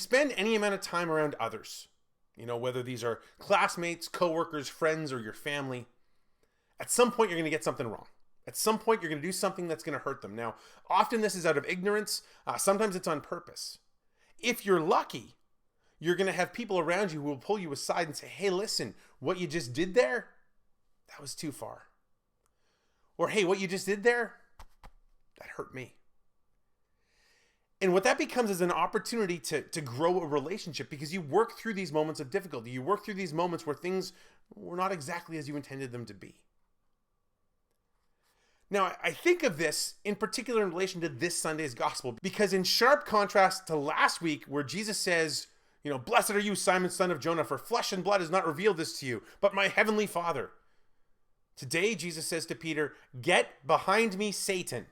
spend any amount of time around others, whether these are classmates, coworkers, friends, or your family, at some point you're going to get something wrong. At some point you're going to do something that's going to hurt them. Now, often this is out of ignorance. Sometimes it's on purpose. If you're lucky, you're going to have people around you who will pull you aside and say, hey, listen, what you just did there, that was too far. Or, hey, what you just did there, that hurt me. And what that becomes is an opportunity to grow a relationship, because you work through these moments of difficulty. You work through these moments where things were not exactly as you intended them to be. Now, I think of this in particular in relation to this Sunday's gospel, because in sharp contrast to last week where Jesus says, blessed are you, Simon, son of Jonah, for flesh and blood has not revealed this to you, but my heavenly Father. Today, Jesus says to Peter, get behind me, Satan.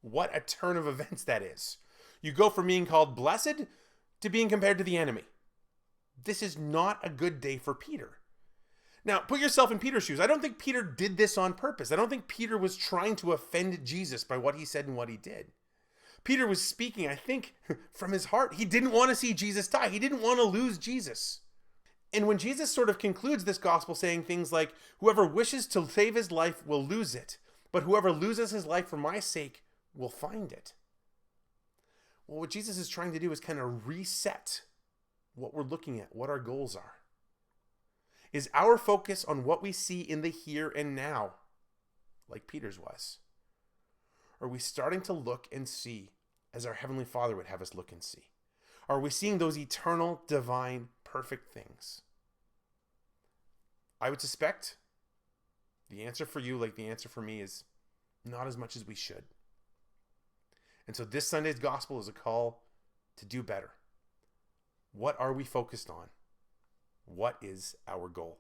What a turn of events that is. You go from being called blessed to being compared to the enemy. This is not a good day for Peter. Now, put yourself in Peter's shoes. I don't think Peter did this on purpose. I don't think Peter was trying to offend Jesus by what he said and what he did. Peter was speaking, I think, from his heart. He didn't want to see Jesus die. He didn't want to lose Jesus. And when Jesus sort of concludes this gospel saying things like, whoever wishes to save his life will lose it, but whoever loses his life for my sake will find it. Well, what Jesus is trying to do is kind of reset what we're looking at, what our goals are. Is our focus on what we see in the here and now, like Peter's was? Are we starting to look and see as our Heavenly Father would have us look and see? Are we seeing those eternal, divine, perfect things? I would suspect the answer for you, like the answer for me, is not as much as we should. And so this Sunday's gospel is a call to do better. What are we focused on? What is our goal?